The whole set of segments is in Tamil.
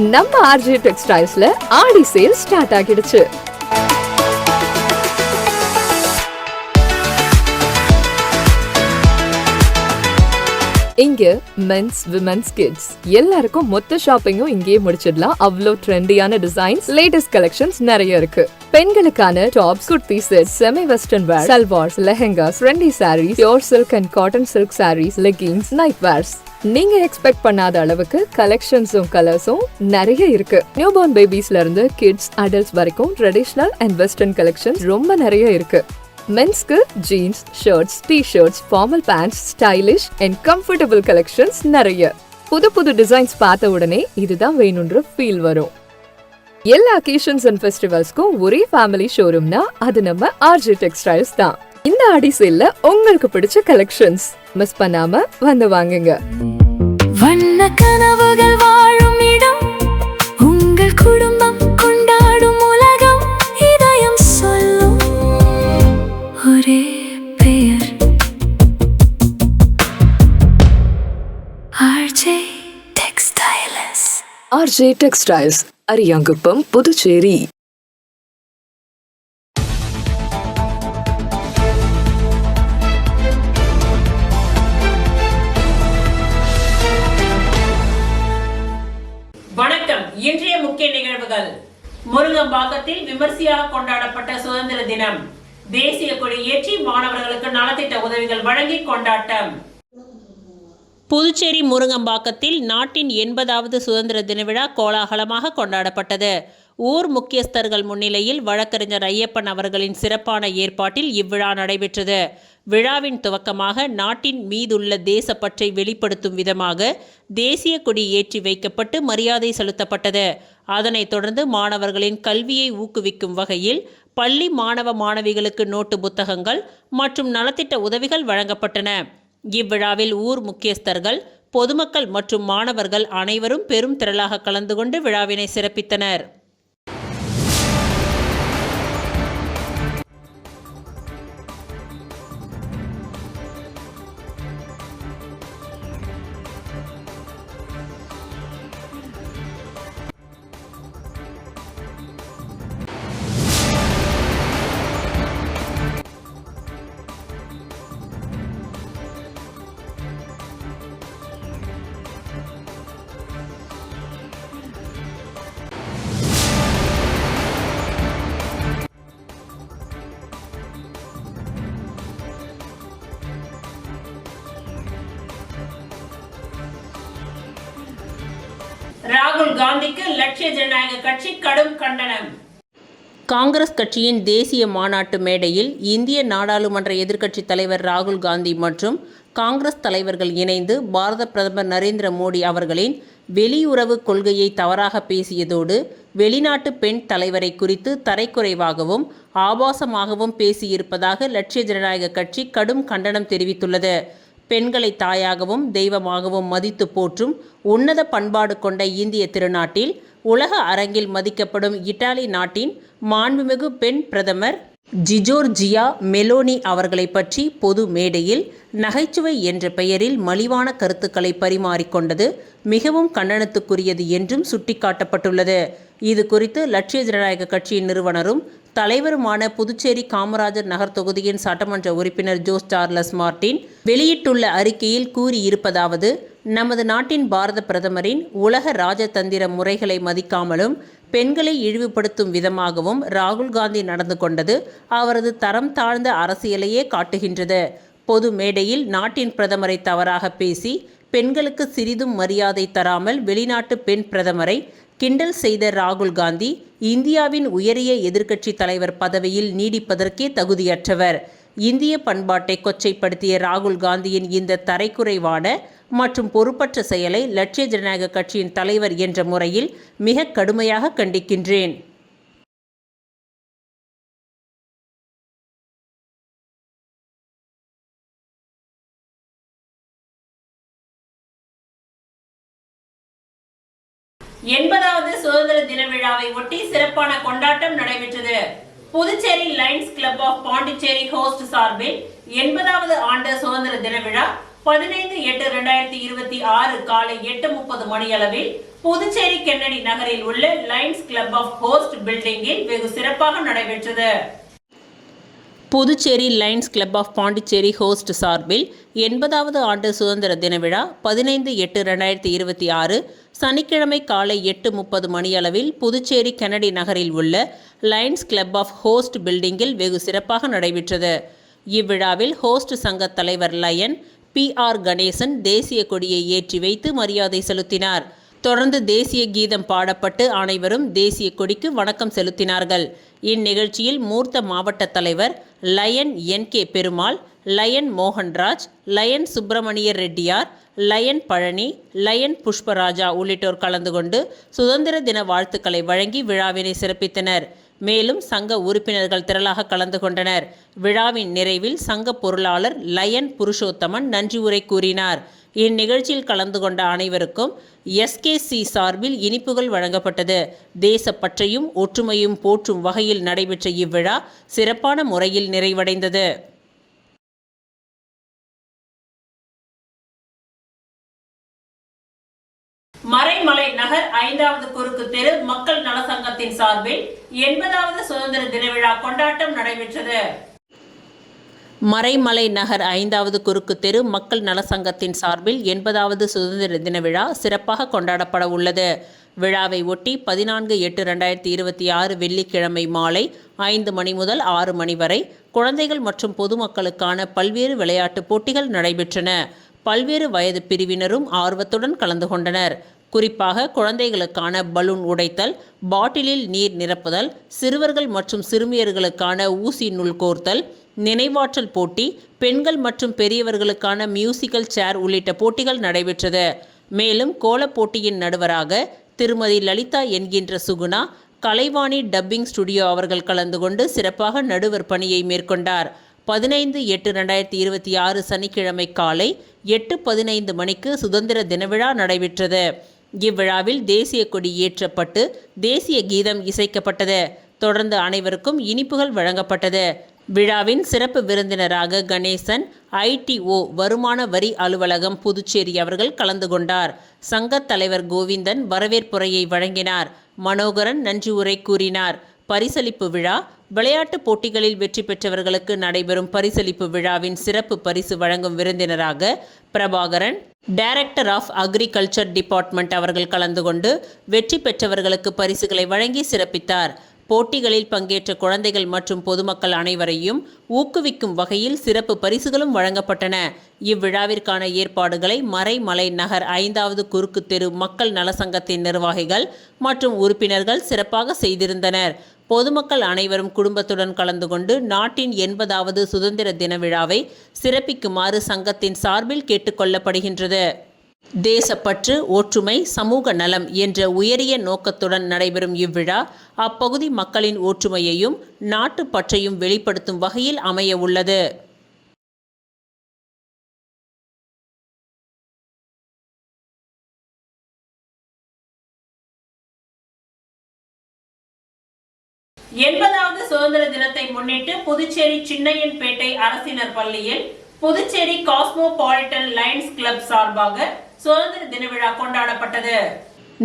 நம்ம ஆர்ஜே டெக்ஸ்டைல்ஸ்ல ஆடி சேல் ஸ்டார்ட் ஆகிடுச்சு. இங்க மென்ஸ், விமென்ஸ், கிட்ஸ் எல்லாருக்கும் மொத்த ஷாப்பிங்கும் இங்கேயே முடிச்சிடலாம். அவ்வளோ ட்ரெண்டியான டிசைன்ஸ், லேட்டஸ்ட் கலெக்ஷன்ஸ் நிறைய இருக்கு. பெண்களுக்கான tops, kurti set, semi western wear, salwars, lehengas, trendy saris, pure silk and cotton silk saris, leggings, night wears, நீங்க எக்ஸ்பெக்ட் பண்ணாத அளவுக்கு கலெக்ஷன்ஸும் கலர்ஸும் நிறைய இருக்கு. நியூ பார்ன் பேபிஸ்ல இருந்து கிட்ஸ், அடல்ட்ஸ் வரைக்கும் ட்ரெடிஷனல் அண்ட் வெஸ்டர்ன் கலெக்ஷன்ஸ் ரொம்ப நிறைய இருக்கு. மென்ஸ்க்கு jeans, shirts, T-shirts, formal pants, stylish and comfortable collections நிறைய. புது புது டிசைன்ஸ் பார்த்த உடனே இதுதான் வேணும்ன்ற ஃபீல் வரும். எல்லா அக்கேஷன்ஸ் அண்ட் ஃபெஸ்டிவல்ஸ்க்கும் ஒரே ஃபேமிலி ஷோரூம்னா அது நம்ம ஆர்ஜே டெக்ஸ்டைல்ஸ் தான். இந்த ஆடி சேல்ல உங்களுக்கு பிடிச்ச கலெக்ஷன்ஸ் மிஸ் பண்ணாம வந்து வாங்குங்க. வண்ண கனவுகள் வாழும் இடம், உங்கள் குடும்பம் கொண்டாடும் உலகம், இதயம் சொல்லும் ஒரே பெயர், RJ textiles. RJ textiles, Ariyankuppam, Puducherry. வணக்கம். இன்றைய முக்கிய நிகழ்வுகள். முருங்கம்பாக்கத்தில் விமர்சையாக கொண்டாடப்பட்ட சுதந்திர தினம். தேசிய கொடி ஏற்றி மாணவர்களுக்கு நலத்திட்ட உதவிகள் வழங்கி கொண்டாட்டம். புதுச்சேரி முருங்கம்பாக்கத்தில் நாட்டின் 80வது சுதந்திர தின விழா கோலாகலமாக கொண்டாடப்பட்டது. ஊர் முக்கியஸ்தர்கள் முன்னிலையில் வழக்கறிஞர் ஐயப்பன் அவர்களின் சிறப்பான ஏற்பாட்டில் இவ்விழா நடைபெற்றது. விழாவின் துவக்கமாக நாட்டின் மீதுள்ள தேசப்பற்றை வெளிப்படுத்தும் விதமாக தேசிய கொடி ஏற்றி வைக்கப்பட்டு மரியாதை செலுத்தப்பட்டது. அதனைத் தொடர்ந்து மாணவர்களின் கல்வியை ஊக்குவிக்கும் வகையில் பள்ளி மாணவ மாணவிகளுக்கு நோட்டு புத்தகங்கள் மற்றும் நலத்திட்ட உதவிகள் வழங்கப்பட்டன. இவ்விழாவில் ஊர் முக்கியஸ்தர்கள், பொதுமக்கள் மற்றும் மாணவர்கள் அனைவரும் பெரும் திரளாக கலந்து கொண்டு விழாவினை சிறப்பித்தனர். ராகுல் காந்திக்கு லட்சிய ஜனநாயக கட்சி கடும் கண்டனம். காங்கிரஸ் கட்சியின் தேசிய மாநாட்டு மேடையில் இந்திய நாடாளுமன்ற எதிர்க்கட்சித் தலைவர் ராகுல் காந்தி மற்றும் காங்கிரஸ் தலைவர்கள் இணைந்து பாரத பிரதமர் நரேந்திர மோடி அவர்களின் வெளியுறவு கொள்கையை தவறாக பேசியதோடு வெளிநாட்டு பெண் தலைவரை குறித்து தரைக்குறைவாகவும் ஆபாசமாகவும் பேசியிருப்பதாக லட்சிய ஜனநாயக கட்சி கடும் கண்டனம் தெரிவித்துள்ளது. பெண்களை தாயாகவும் தெய்வமாகவும் மதித்து போற்றும் உன்னத பண்பாடு கொண்ட இந்திய திருநாட்டில் உலக அரங்கில் மதிக்கப்படும் இத்தாலி நாட்டின் மாண்புமிகு பெண் பிரதமர் ஜிஜோர்ஜியா மெலோனி அவர்களை பற்றி பொது மேடையில் நகைச்சுவை என்ற பெயரில் மலிவான கருத்துக்களை பரிமாறிக்கொண்டது மிகவும் கண்டனத்துக்குரியது என்றும் சுட்டிக்காட்டப்பட்டுள்ளது. இது குறித்து லட்சிய ஜனநாயக கட்சியின் நிறுவனரும் தலைவருமான புதுச்சேரி காமராஜர் நகர் தொகுதியின் சட்டமன்ற உறுப்பினர் ஜோஸ் சார்லஸ் மார்டின் வெளியிட்டுள்ள அறிக்கையில் கூறியிருப்பதாவது: நமது நாட்டின் பாரத பிரதமரின் உலக ராஜதந்திர முறைகளை மதிக்காமலும் பெண்களை இழிவுபடுத்தும் விதமாகவும் ராகுல் காந்தி நடந்து கொண்டது அவரது தரம் தாழ்ந்த அரசியலையே காட்டுகின்றது. பொது மேடையில் நாட்டின் பிரதமரை தவறாக பேசி பெண்களுக்கு சிறிதும் மரியாதை தராமல் வெளிநாட்டு பெண் பிரதமரை கிண்டல் செய்த ராகுல் காந்தி இந்தியாவின் உயரிய எதிர்க்கட்சி தலைவர் பதவியில் நீடிப்பதற்கே தகுதியற்றவர். இந்திய பண்பாட்டை கொச்சைப்படுத்திய ராகுல் காந்தியின் இந்த தரைக்குறைவான மற்றும் பொறுப்பற்ற செயலை லட்சிய ஜனநாயக கட்சியின் தலைவர் என்ற முறையில் மிக கடுமையாக கண்டிக்கின்றேன். எண்பதாவது சுதந்திர தின விழாவை ஒட்டி சிறப்பான கொண்டாட்டம் நடைபெற்றது. Puducherry Lions Club of Pondicherry host சார்பில் 80வது ஆண்டு சுதந்திர தின விழா 15/8/2026 காலை 8:30 மணியளவில் புதுச்சேரி கென்னடி நகரில் உள்ள லயன்ஸ் கிளப் ஆஃப் ஹோஸ்ட் பில்டிங்கில் வெகு சிறப்பாக நடைபெற்றது. Puducherry Lions Club of Pondicherry host சார்பில் 80வது ஆண்டு சுதந்திர தின விழா 15/8/2026 சனிக்கிழமை காலை 8:30 மணியளவில் புதுச்சேரி கென்னடி நகரில் உள்ள லயன்ஸ் கிளப் ஆஃப் ஹோஸ்ட் பில்டிங்கில் வெகு சிறப்பாக நடைபெற்றது. இவ்விழாவில் ஹோஸ்ட் சங்க தலைவர் லயன் PR கணேசன் தேசிய கொடியை ஏற்றி வைத்து மரியாதை செலுத்தினார். தொடர்ந்து தேசிய கீதம் பாடப்பட்டு அனைவரும் தேசிய கொடிக்கு வணக்கம் செலுத்தினார்கள். இந்நிகழ்ச்சியில் மூர்த்த மாவட்ட தலைவர் Lion NK Perumal, Lion Mohanraj, Lion Subramaniya Reddiar, Lion Palani, Lion Pushparaja உள்ளிட்டோர் கலந்து கொண்டு சுதந்திர தின வாழ்த்துக்களை வழங்கி விழாவினை சிறப்பித்தனர். மேலும் சங்க உறுப்பினர்கள் திரளாக கலந்து கொண்டனர். விழாவின் நிறைவில் சங்க பொருளாளர் லயன் புருஷோத்தமன் நன்றி உரை கூறினார். இந்நிகழ்ச்சியில் கலந்து கொண்ட அனைவருக்கும் SKC சார்பில் இனிப்புகள் வழங்கப்பட்டது. தேசப்பற்றையும் ஒற்றுமையும் போற்றும் வகையில் நடைபெற்ற இவ்விழா சிறப்பான முறையில் நிறைவடைந்தது. மறைமலை நகர் 5வது குறுக்கு தெரு மக்கள் நலசங்கத்தின் சார்பில் 80வது சுதந்திர தின விழா கொண்டாட்டம் நடைபெற்றது. மறைமலை நகர் 5வது குறுக்கு தெரு மக்கள் நலசங்கத்தின் சார்பில் 80வது சுதந்திர தின விழா சிறப்பாக கொண்டாடப்பட உள்ளது. விழாவை ஒட்டி 14/8/2026 வெள்ளிக்கிழமை மாலை 5 மணி முதல் 6 மணி வரை குழந்தைகள் மற்றும் பொதுமக்களுக்கான பல்வேறு விளையாட்டுப் போட்டிகள் நடைபெற்றன. பல்வேறு வயது பிரிவினரும் ஆர்வத்துடன் கலந்து கொண்டனர். குறிப்பாக குழந்தைகளுக்கான பலூன் உடைத்தல், பாட்டிலில் நீர் நிரப்புதல், சிறுவர்கள் மற்றும் சிறுமியர்களுக்கான ஊசி நூல் கோர்த்தல், நினைவாற்றல் போட்டி, பெண்கள் மற்றும் பெரியவர்களுக்கான மியூசிக்கல் சேர் உள்ளிட்ட போட்டிகள் நடைபெற்றது. மேலும் கோலப் போட்டியின் நடுவராக திருமதி லலிதா என்கின்ற சுகுணா, கலைவாணி டப்பிங் ஸ்டுடியோ அவர்கள் கலந்து கொண்டு சிறப்பாக நடுவர் பணியை மேற்கொண்டார். 15/8/2026 சனிக்கிழமை காலை 8:15 மணிக்கு சுதந்திர தின விழா நடைபெற்றது. இவ்விழாவில் தேசிய கொடி ஏற்றப்பட்டு தேசிய கீதம் இசைக்கப்பட்டது. தொடர்ந்து அனைவருக்கும் இனிப்புகள் வழங்கப்பட்டது. விழாவின் சிறப்பு விருந்தினராக கணேசன், ITO வருமான வரி அலுவலகம் புதுச்சேரி அவர்கள் கலந்து கொண்டார். சங்கத் தலைவர் கோவிந்தன் வரவேற்புரையை வழங்கினார். மனோகரன் நன்றி உரை கூறினார். பரிசளிப்பு விழா, விளையாட்டுப் போட்டிகளில் வெற்றி பெற்றவர்களுக்கு நடைபெறும் பரிசளிப்பு விழாவின் சிறப்பு பரிசு வழங்கும் விருந்தினராக Prabhakaran, director of agriculture department அவர்கள் கலந்து கொண்டு வெற்றி பெற்றவர்களுக்கு பரிசுகளை வழங்கி சிறப்பித்தார். போட்டிகளில் பங்கேற்ற குழந்தைகள் மற்றும் பொதுமக்கள் அனைவரையும் ஊக்குவிக்கும் வகையில் சிறப்பு பரிசுகளும் வழங்கப்பட்டன. இவ்விழாவிற்கான ஏற்பாடுகளை மறைமலை நகர் 5வது குறுக்கு தெரு மக்கள் நலசங்கத்தின் நிர்வாகிகள் மற்றும் உறுப்பினர்கள் சிறப்பாக செய்திருந்தனர். பொதுமக்கள் அனைவரும் குடும்பத்துடன் கலந்து கொண்டு நாட்டின் 80வது சுதந்திர தின விழாவை சிறப்பிக்குமாறு சங்கத்தின் சார்பில் கேட்டுக்கொள்ளப்படுகின்றது. தேசப்பற்று, ஒற்றுமை, சமூக நலம் என்ற உயரிய நோக்கத்துடன் நடைபெறும் இவ்விழா அப்பகுதி மக்களின் ஒற்றுமையையும் நாட்டுப்பற்றையும் வெளிப்படுத்தும் வகையில் அமைய உள்ளது. எண்பதாவது சுதந்திர தினத்தை முன்னிட்டு புதுச்சேரி சின்னையன்பேட்டை அரசினர் பள்ளியில் புதுச்சேரி காஸ்மோபாலிட்டன் லயன்ஸ் கிளப் சார்பாக சுதந்திர தின விழா கொண்டாடப்பட்டது.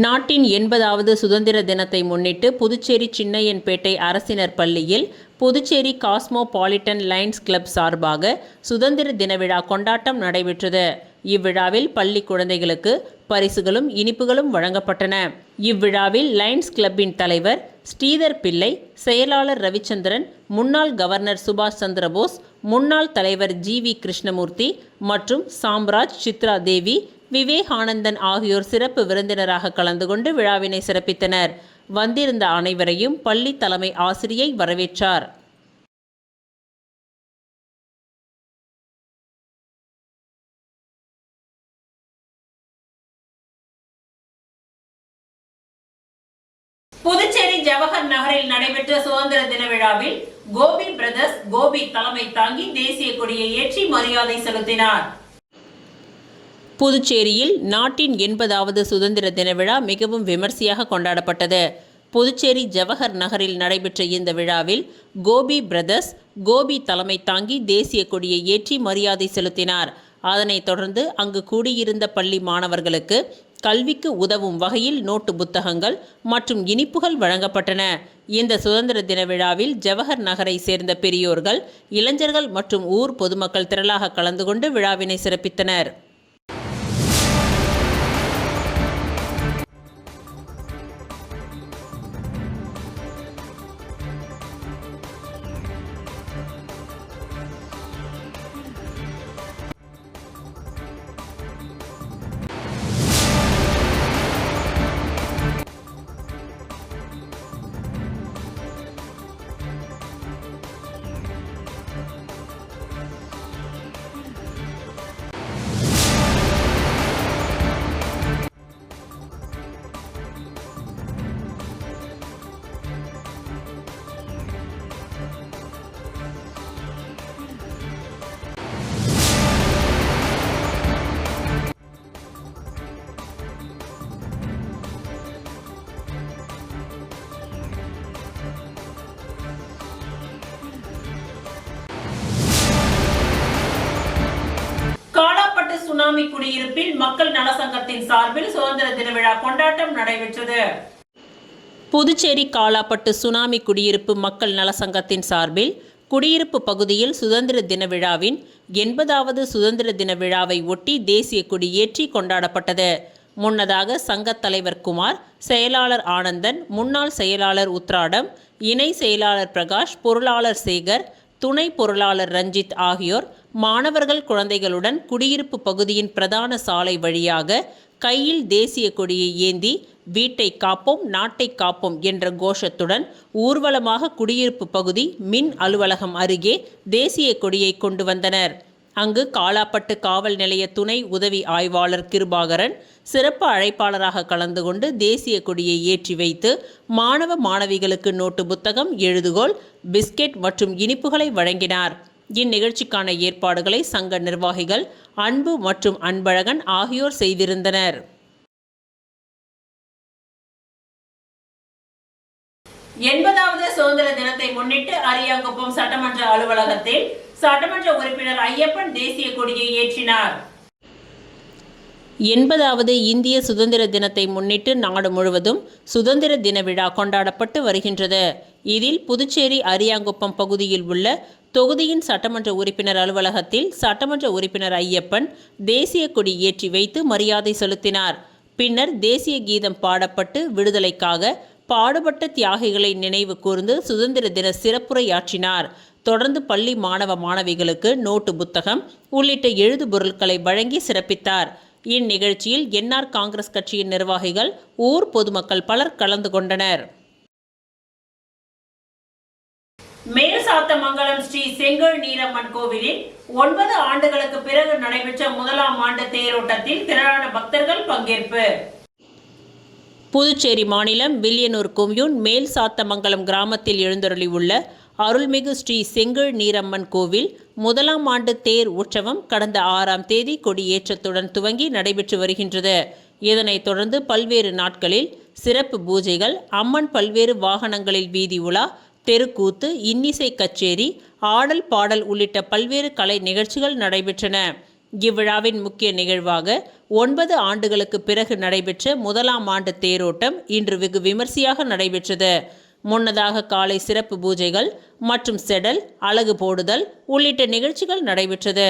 நாட்டின் 80வது சுதந்திர தினத்தை முன்னிட்டு புதுச்சேரி சின்னையன்பேட்டை அரசினர் பள்ளியில் புதுச்சேரி காஸ்மோபாலிட்டன் லயன்ஸ் கிளப் சார்பாக சுதந்திர தின விழா கொண்டாட்டம் நடைபெற்றது. இவ்விழாவில் பள்ளி குழந்தைகளுக்கு பரிசுகளும் இனிப்புகளும் வழங்கப்பட்டன. இவ்விழாவில் லயன்ஸ் கிளப்பின் தலைவர் ஸ்ரீதர் பிள்ளை, செயலாளர் ரவிச்சந்திரன், முன்னாள் கவர்னர் சுபாஷ் சந்திரபோஸ், முன்னாள் தலைவர் GV கிருஷ்ணமூர்த்தி மற்றும் சாம்ராஜ், சித்ரா தேவி, விவேகானந்தன் ஆகியோர் சிறப்பு விருந்தினராக கலந்து கொண்டு விழாவினை சிறப்பித்தனர். வந்திருந்த அனைவரையும் பள்ளி தலைமை ஆசிரியை வரவேற்றார். புதுச்சேரி ஜவஹர் நகரில் நடைபெற்ற சுதந்திர தின விழாவில் கோபி பிரதர்ஸ் கோபி தலைமை தாங்கி தேசிய கொடியை ஏற்றி மரியாதை செலுத்தினார். புதுச்சேரியில் நாட்டின் 80வது சுதந்திர தின விழா மிகவும் விமர்சையாக கொண்டாடப்பட்டது. புதுச்சேரி ஜவஹர் நகரில் நடைபெற்ற இந்த விழாவில் கோபி பிரதர்ஸ் கோபி தலைமை தாங்கி தேசிய கொடியை ஏற்றி மரியாதை செலுத்தினார். அதனைத் தொடர்ந்து அங்கு கூடியிருந்த பள்ளி மாணவர்களுக்கு கல்விக்கு உதவும் வகையில் நோட்டு புத்தகங்கள் மற்றும் இனிப்புகள் வழங்கப்பட்டன. இந்த சுதந்திர தின விழாவில் ஜவஹர் நகரை சேர்ந்த பெரியோர்கள், இளைஞர்கள் மற்றும் ஊர் பொதுமக்கள் திரளாக கலந்து கொண்டு விழாவினை சிறப்பித்தனர். காலாப்பட்டு சுனாமி குடியிருப்பில் மக்கள் நல சங்கத்தின் சார்பில் சுதந்திர தின விழா கொண்டாட்டம் நடைபெற்றது. புதுச்சேரி காலாப்பட்டு சுனாமி குடியிருப்பு மக்கள் நல சங்கத்தின் சார்பில் குடியிருப்பு பகுதியில் சுதந்திர தின விழாவின் 80வது சுதந்திர தின விழாவை ஒட்டி தேசிய கொடி ஏற்றி கொண்டாடப்பட்டது. முன்னதாக சங்கத் தலைவர் குமார், செயலாளர் ஆனந்தன், முன்னாள் செயலாளர் உத்ராடம், இணை செயலாளர் பிரகாஷ், பொருளாளர் சேகர், துணை பொருளாளர் ரஞ்சித் ஆகியோர் மாணவர்கள் குழந்தைகளுடன் குடியிருப்பு பகுதியின் பிரதான சாலை வழியாக கையில் தேசிய கொடியை ஏந்தி வீட்டை காப்போம் நாட்டை காப்போம் என்ற கோஷத்துடன் ஊர்வலமாக குடியிருப்பு பகுதி மின் அலுவலகம் அருகே தேசிய கொடியை கொண்டு வந்தனர். அங்கு காலாப்பட்டு காவல் நிலைய துணை உதவி ஆய்வாளர் கிருபாகரன் சிறப்பு அழைப்பாளராக கலந்து கொண்டு தேசிய கொடியை ஏற்றி வைத்து மாணவ மாணவிகளுக்கு நோட்டு புத்தகம், எழுதுகோல், பிஸ்கெட் மற்றும் இனிப்புகளை வழங்கினார். இந்நிகழ்ச்சிக்கான ஏற்பாடுகளை சங்க நிர்வாகிகள் அன்பு மற்றும் அன்பழகன் ஆகியோர் செய்திருந்தனர். எண்பதாவது சுதந்திர தினத்தை முன்னிட்டு அரியாங்குப்பம் சட்டமன்ற அலுவலகத்தில் சட்டமன்ற உறுப்பினர் ஐயப்பன் தேசிய கொடியை ஏற்றினார். 80வது இந்திய சுதந்திர தினத்தை முன்னிட்டு நாடு முழுவதும் சுதந்திர தின விழா கொண்டாடப்பட்டு வருகின்றது. இதில் புதுச்சேரி அரியாங்குப்பம் பகுதியில் உள்ள தொகுதியின் சட்டமன்ற உறுப்பினர் அலுவலகத்தில் சட்டமன்ற உறுப்பினர் ஐயப்பன் தேசிய கொடி ஏற்றி வைத்து மரியாதை செலுத்தினார். பின்னர் தேசிய கீதம் பாடப்பட்டு விடுதலைக்காக பாடுபட்ட தியாகிகளை நினைவு கூர்ந்து சுதந்திர தின சிறப்புரையாற்றினார். தொடர்ந்து பள்ளி மாணவ மாணவிகளுக்கு நோட்டு புத்தகம் உள்ளிட்ட எழுது பொருட்களை வழங்கி சிறப்பித்தார். இந்நிகழ்ச்சியில் என்ஆர் காங்கிரஸ் கட்சியின் நிர்வாகிகள், ஊர் பொதுமக்கள் பலர் கலந்து கொண்டனர். மேல்சாத்தமங்கலம் ஸ்ரீ செங்கல் நீரம்மன் கோவிலில் 9 ஆண்டுகளுக்கு பிறகு நடைபெற்ற முதலாம் ஆண்டு தேரோட்டத்தில் திரளான பக்தர்கள் பங்கேற்பு. புதுச்சேரி மாநிலம் வில்லியனூர் கொம்யூன் மேல்சாத்தமங்கலம் கிராமத்தில் எழுந்தருளி உள்ள அருள்மிகு ஸ்ரீ செங்கல் நீரம்மன் கோவில் முதலாம் ஆண்டு தேர் உற்சவம் கடந்த 6ஆம் தேதி கொடியேற்றத்துடன் துவங்கி நடைபெற்று வருகின்றது. இதனைத் தொடர்ந்து பல்வேறு நாட்களில் சிறப்பு பூஜைகள், அம்மன் பல்வேறு வாகனங்களில் வீதி உலா, தெருக்கூத்து, இன்னிசை கச்சேரி, ஆடல் பாடல் உள்ளிட்ட பல்வேறு கலை நிகழ்ச்சிகள் நடைபெற்றன. இவ்விழாவின் முக்கிய நிகழ்வாக 9 ஆண்டுகளுக்கு பிறகு நடைபெற்ற முதலாம் ஆண்டு தேரோட்டம் இன்று வெகு விமர்சையாக நடைபெற்றது. முன்னதாக காலை சிறப்பு பூஜைகள் மற்றும் செடல், அலகு போடுதல் உள்ளிட்ட நிகழ்ச்சிகள் நடைபெற்றது.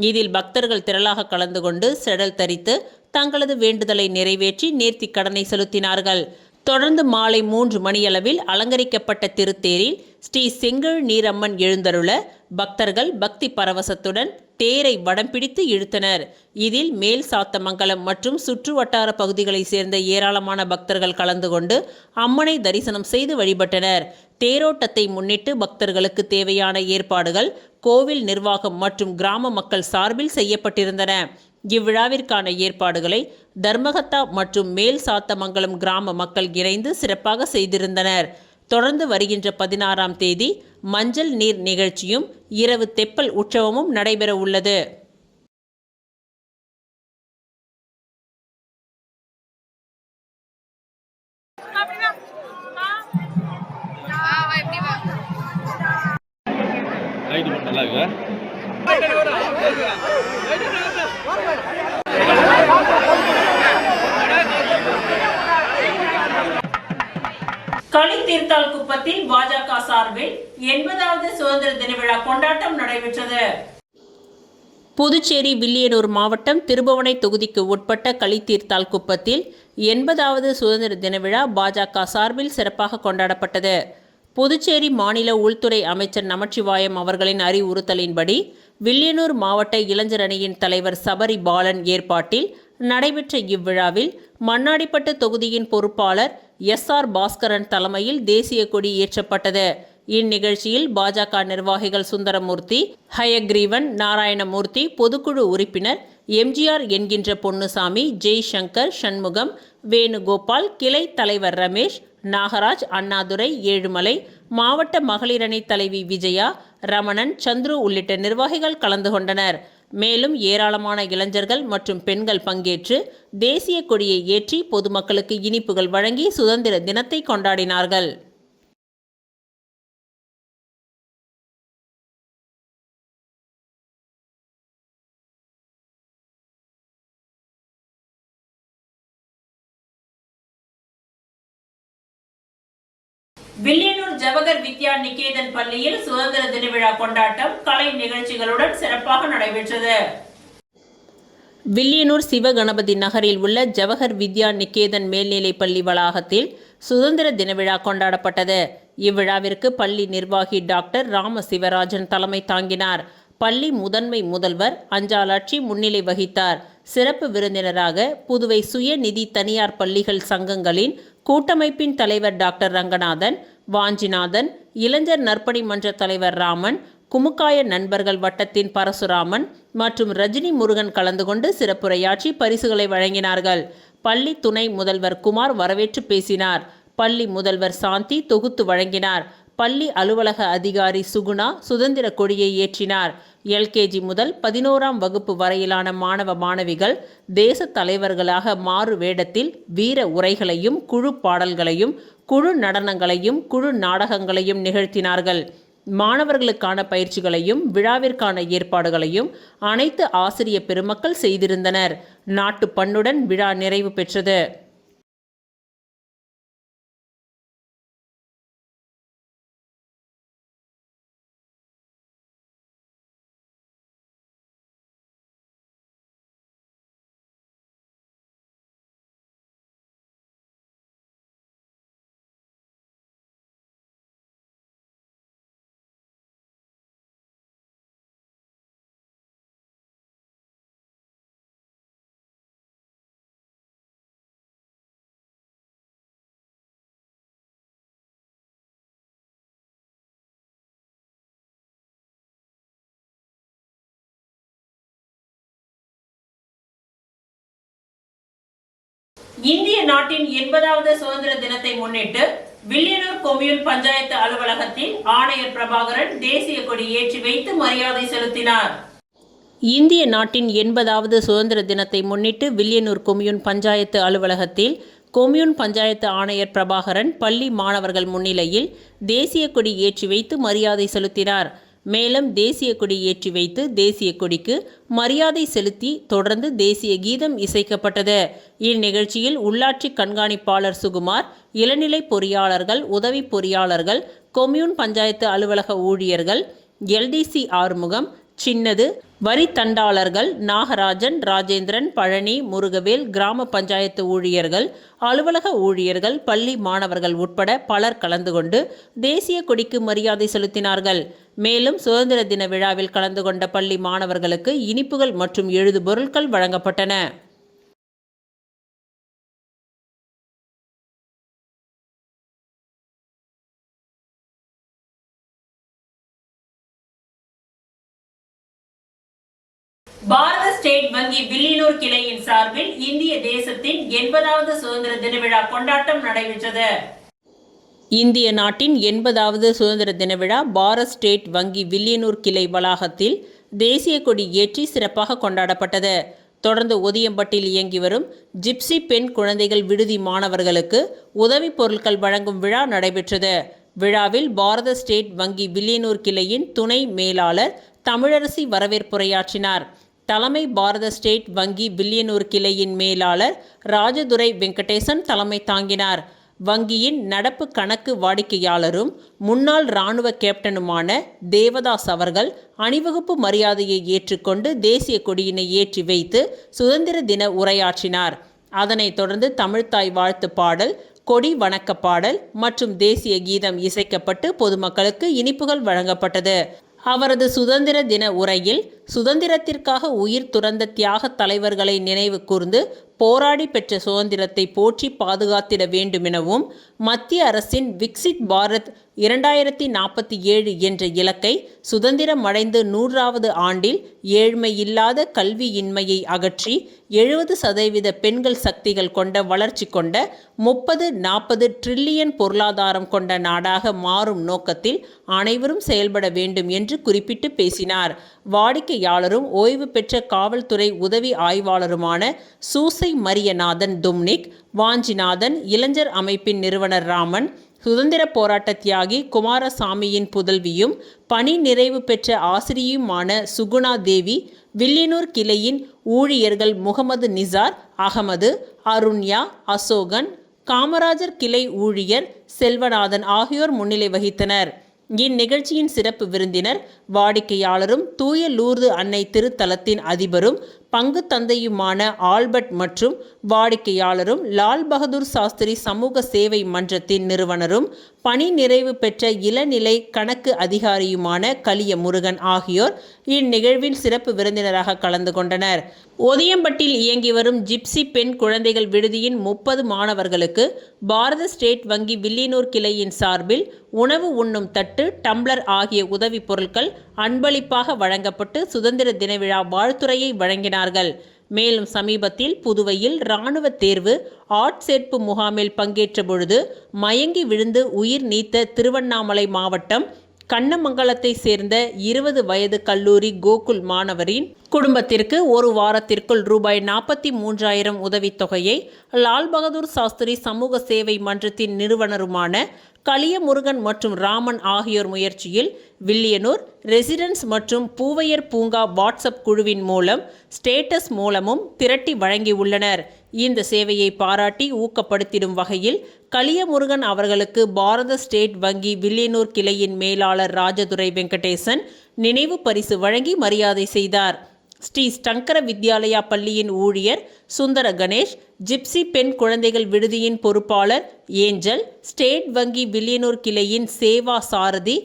இதில் பக்தர்கள் திரளாக கலந்து கொண்டு செடல் தரித்து தங்களது வேண்டுதலை நிறைவேற்றி நேர்த்தி கடனை செலுத்தினார்கள். தொடர்ந்து மாலை 3 மணியளவில் அலங்கரிக்கப்பட்ட திருத்தேரில் ஸ்ரீ செங்கல் நீரம்மன் எழுந்தருள பக்தர்கள் பக்தி பரவசத்துடன் தேரை வடம் பிடித்து இழுத்தனர். இதில் மேல் சாத்தமங்கலம் மற்றும் சுற்று வட்டார பகுதிகளைச் சேர்ந்த ஏராளமான பக்தர்கள் கலந்து கொண்டு அம்மனை தரிசனம் செய்து வழிபட்டனர். தேரோட்டத்தை முன்னிட்டு பக்தர்களுக்கு தேவையான ஏற்பாடுகள் கோவில் நிர்வாகம் மற்றும் கிராம மக்கள் சார்பில் செய்யப்பட்டிருந்தன. இவ்விழாவிற்கான ஏற்பாடுகளை தர்மகத்தா மற்றும் மேல் சாத்தமங்கலம் கிராம மக்கள் இணைந்து சிறப்பாக செய்திருந்தனர். தொடர்ந்து வருகின்ற 16ஆம் தேதி மஞ்சள் நீர் நிகழ்ச்சியும் இரவு தெப்பல் உற்சவமும் நடைபெற உள்ளது. நல்லா இருக்கு. களித்தீர்த்தால் குப்பத்தில் பாஜக சார்பில் 80வது சுதந்திர தின விழா கொண்டாட்டம் நடைபெற்றது. புதுச்சேரி வில்லியனூர் மாவட்டம் திருபுவனை தொகுதிக்கு உட்பட்ட களித்தீர்த்தால் குப்பத்தில் 80வது சுதந்திர தின விழா பாஜக சார்பில் சிறப்பாக கொண்டாடப்பட்டது. புதுச்சேரி மாநில உள்துறை அமைச்சர் நமச்சிவாயம் அவர்களின் அறிவுறுத்தலின்படி வில்லியனூர் மாவட்ட இளைஞர் அணியின் தலைவர் சபரி பாலன் ஏற்பாட்டில் நடைபெற்ற இவ்விழாவில் மண்ணாடிப்பட்டு தொகுதியின் பொறுப்பாளர் SR பாஸ்கரன் தலைமையில் தேசிய கொடி ஏற்றப்பட்டது. இந்நிகழ்ச்சியில் பாஜக நிர்வாகிகள் சுந்தரமூர்த்தி, ஹயக்ரீவன், நாராயணமூர்த்தி, பொதுக்குழு உறுப்பினர் MGR என்கின்ற பொன்னுசாமி, ஜெய்சங்கர், சண்முகம், வேணுகோபால், கிளை தலைவர் ரமேஷ், நாகராஜ், அண்ணாதுரை, ஏழுமலை, மாவட்ட மகளிரணி தலைவி விஜயா, ரமணன், சந்துரு உள்ளிட்ட நிர்வாகிகள் கலந்து கொண்டனர். மேலும் ஏராளமான இளைஞர்கள் மற்றும் பெண்கள் பங்கேற்று தேசிய கொடியை ஏற்றி பொதுமக்களுக்கு இனிப்புகள் வழங்கி சுதந்திர தினத்தை கொண்டாடினார்கள். வில்லியனூர் ஜவஹர் வித்யா நிகேதன் பள்ளியில் சுதந்திர தின விழா கொண்டாட்டம் கலை நிகழ்ச்சிகளுடன் சிறப்பாக நடைபெற்றது. வில்லியனூர் சிவகணபதி நகரில் உள்ள ஜவஹர் வித்யா நிகேதன் மேல்நிலைப் பள்ளி வளாகத்தில் சுதந்திர தின விழா கொண்டாடப்பட்டது. இவ்விழாவிற்கு பள்ளி நிர்வாகி டாக்டர் ராம சிவராஜன் தலைமை தாங்கினார். பள்ளி முதன்மை முதல்வர் அஞ்சாலாட்சி முன்னிலை வகித்தார். சிறப்பு விருந்தினராக புதுவை சுயநிதி தனியார் பள்ளிகள் சங்கங்களின் கூட்டமைப்பின் தலைவர் டாக்டர் ரங்கநாதன், வாஞ்சிநாதன், இளைஞர் நற்பணி மன்ற தலைவர் ராமன், குமுக்காய நண்பர்கள் வட்டத்தின் பரசுராமன் மற்றும் ரஜினி முருகன் கலந்து கொண்டு சிறப்புரையாற்றி பரிசுகளை வழங்கினார்கள். பள்ளி துணை முதல்வர் குமார் வரவேற்று பேசினார். பள்ளி முதல்வர் சாந்தி தொகுத்து வழங்கினார். பள்ளி அலுவலக அதிகாரி சுகுணா சுதந்திர கொடியை ஏற்றினார். LKG முதல் 11ஆம் வகுப்பு வரையிலான மாணவ மாணவிகள் தேச தலைவர்களாக மாறு வேடத்தில் வீர உரைகளையும் குழு பாடல்களையும் குழு நடனங்களையும் குழு நாடகங்களையும் நிகழ்த்தினார்கள். மாணவர்களுக்கான பயிற்சிகளையும் விழாவிற்கான ஏற்பாடுகளையும் அனைத்து ஆசிரிய பெருமக்கள் செய்திருந்தனர். நாட்டு பண்ணுடன் விழா நிறைவு பெற்றது. இந்திய நாட்டின் 80வது சுதந்திர தினத்தை முன்னிட்டு வில்லியனூர் கொம்யூன் பஞ்சாயத்து அலுவலகத்தில் ஆணையர் பிரபாகரன் தேசிய கொடி ஏற்றி வைத்து மரியாதை செலுத்தினார். இந்திய நாட்டின் 80வது சுதந்திர தினத்தை முன்னிட்டு வில்லியனூர் கொம்யூன் பஞ்சாயத்து அலுவலகத்தில் கொம்யூன் பஞ்சாயத்து ஆணையர் பிரபாகரன் பள்ளி மாணவர்கள் முன்னிலையில் தேசிய கொடி ஏற்றி வைத்து மரியாதை செலுத்தினார். மேலும் தேசிய கொடி ஏற்றி வைத்து தேசிய கொடிக்கு மரியாதை செலுத்தி தொடர்ந்து தேசிய கீதம் இசைக்கப்பட்டது. இந்நிகழ்ச்சியில் உள்ளாட்சி கண்காணிப்பாளர் சுகுமார், இளநிலை பொறியாளர்கள், உதவி பொறியாளர்கள், கொம்யூன் பஞ்சாயத்து அலுவலக ஊழியர்கள், LDC ஆறுமுகம், சின்னது, வரி தண்டாளர்கள், நாகராஜன், ராஜேந்திரன், பழனி, முருகவேல், கிராம பஞ்சாயத்து ஊழியர்கள், அலுவலக ஊழியர்கள், பள்ளி மாணவர்கள் உட்பட பலர் கலந்து கொண்டு தேசிய கொடிக்கு மரியாதை செலுத்தினார்கள். மேலும் சுதந்திர தின விழாவில் கலந்து கொண்ட பள்ளி மாணவர்களுக்கு இனிப்புகள் மற்றும் எழுதுபொருட்கள் வழங்கப்பட்டன. பாரத ஸ்டேட் வங்கி வில்லியனூர் கிளையின் சார்பில் இந்திய தேசத்தின் 80வது சுதந்திர தின விழா கொண்டாட்டம் நடைபெற்றது. இந்திய நாட்டின் 80வது சுதந்திர தின விழா பாரத் ஸ்டேட் வங்கி வில்லியனூர் கிளை வளாகத்தில் தேசிய கொடி ஏற்றி சிறப்பாக கொண்டாடப்பட்டது. தொடர்ந்து ஒதியம்பட்டில் இயங்கி வரும் ஜிப்சி பெண் குழந்தைகள் விடுதி மாணவர்களுக்கு உதவிப் பொருட்கள் வழங்கும் விழா நடைபெற்றது. விழாவில் பாரத ஸ்டேட் வங்கி வில்லியனூர் கிளையின் துணை மேலாளர் தமிழரசி வரவேற்புரையாற்றினார். தலைமை பாரத ஸ்டேட் வங்கி வில்லியனூர் கிளையின் மேலாளர் ராஜதுரை வெங்கடேசன் தலைமை தாங்கினார். வங்கியின் நடப்பு கணக்கு வாடிக்கையாளரும் முன்னாள் இராணுவ கேப்டனுமான தேவதாஸ் அவர்கள் அணிவகுப்பு மரியாதையை ஏற்றுக்கொண்டு தேசிய கொடியினை ஏற்றி வைத்து சுதந்திர தின உரையாற்றினார். அதனைத் தொடர்ந்து தமிழ்த்தாய் வாழ்த்து பாடல், கொடி வணக்க பாடல் மற்றும் தேசிய கீதம் இசைக்கப்பட்டு பொதுமக்களுக்கு இனிப்புகள் வழங்கப்பட்டது. அவரது சுதந்திர தின உரையில் சுதந்திரத்திற்காக உயிர் துறந்த தியாக தலைவர்களை நினைவு கூர்ந்து போராடி பெற்ற சுதந்திரத்தை போற்றி பாதுகாத்திட வேண்டுமெனவும், மத்திய அரசின் விக்சித் பாரத் 2047 என்ற இலக்கை சுதந்திரம் அடைந்து 100வது ஆண்டில் ஏழ்மை இல்லாத கல்வியின்மையை அகற்றி 70% பெண்கள் சக்திகள் கொண்ட வளர்ச்சி கொண்ட 30-40 டிரில்லியன் பொருளாதாரம் கொண்ட நாடாக மாறும் நோக்கத்தில் அனைவரும் செயல்பட வேண்டும் என்று குறிப்பிட்டு பேசினார். வாடிக்கையாளரும் ஓய்வு பெற்ற காவல்துறை உதவி ஆய்வாளருமான சூசை மரியநாதன் தும்னிக் வாஞ்சிநாதன், இளைஞர் அமைப்பின் நிறுவனர் ராமன், சுதந்திர போராட்ட தியாகி குமாரசாமியின் புதல்வியும் பணி நிறைவு பெற்ற ஆசிரியுமான சுகுணா தேவி, வில்லியனூர் கிளையின் ஊழியர்கள் முகமது நிசார் அகமது, அருண்யா, அசோகன், காமராஜர் கிளை ஊழியர் செல்வநாதன் ஆகியோர் முன்னிலை வகித்தனர். இந்நிகழ்ச்சியின் சிறப்பு விருந்தினர் வாடிக்கையாளரும் தூய லூர்து அன்னை திருத்தலத்தின் அதிபரும் பங்கு தந்தையுமான ஆல்பர்ட் மற்றும் வாடிக்கையாளரும் லால் பகதூர் சாஸ்திரி சமூக சேவை மன்றத்தின் நிறுவனரும் பணி நிறைவு பெற்ற இளநிலை கணக்கு அதிகாரியுமான கலிய முருகன் ஆகியோர் இந்நிகழ்வில் சிறப்பு விருந்தினராக கலந்து கொண்டனர். ஒதியம்பட்டில் இயங்கி வரும் ஜிப்சி பெண் குழந்தைகள் விடுதியின் 30 மாணவர்களுக்கு பாரத ஸ்டேட் வங்கி வில்லியனூர் கிளையின் சார்பில் உணவு உண்ணும் தட்டு, டம்ளர் ஆகிய உதவி பொருட்கள் அன்பளிப்பாக வழங்கப்பட்டு சுதந்திர தின விழா வாழ்த்துரையை வழங்கினார்கள். மேலும் சமீபத்தில் புதுவையில் இராணுவ தேர்வு ஆட்சேர்ப்பு முகாமில் பங்கேற்ற பொழுது மயங்கி விழுந்து உயிர் நீத்த திருவண்ணாமலை மாவட்டம் கண்ணமங்கலத்தை சேர்ந்த 20 வயது கல்லூரி கோகுல் மாணவரின் குடும்பத்திற்கு ஒரு வாரத்திற்குள் ரூபாய் 43,000 உதவித்தொகையை லால் பகதூர் சாஸ்திரி சமூக சேவை மன்றத்தின் நிறுவனருமான கலிய முருகன் மற்றும் ராமன் ஆகியோர் முயற்சியில் வில்லியனூர் ரெசிடென்ஸ் மற்றும் பூவையர் பூங்கா வாட்ஸ்அப் குழுவின் மூலம் ஸ்டேட்டஸ் மூலமும் திரட்டி வழங்கியுள்ளனர். இந்த சேவையை பாராட்டி ஊக்கப்படுத்திடும் வகையில் கலிய முருகன் அவர்களுக்கு பாரத ஸ்டேட் வங்கி வில்லியனூர் கிளையின் மேலாளர் ராஜதுரை வெங்கடேசன் நினைவு பரிசு வழங்கி மரியாதை செய்தார். ஸ்ரீ சங்கர வித்யாலயா பள்ளியின் ஊழியர் சுந்தர கணேஷ், ஜிப்சி பெண் குழந்தைகள் விடுதியின் பொறுப்பாளர் ஏஞ்சல், ஸ்டேட் வங்கி வில்லியனூர் கிளையின் சேவா சாரதி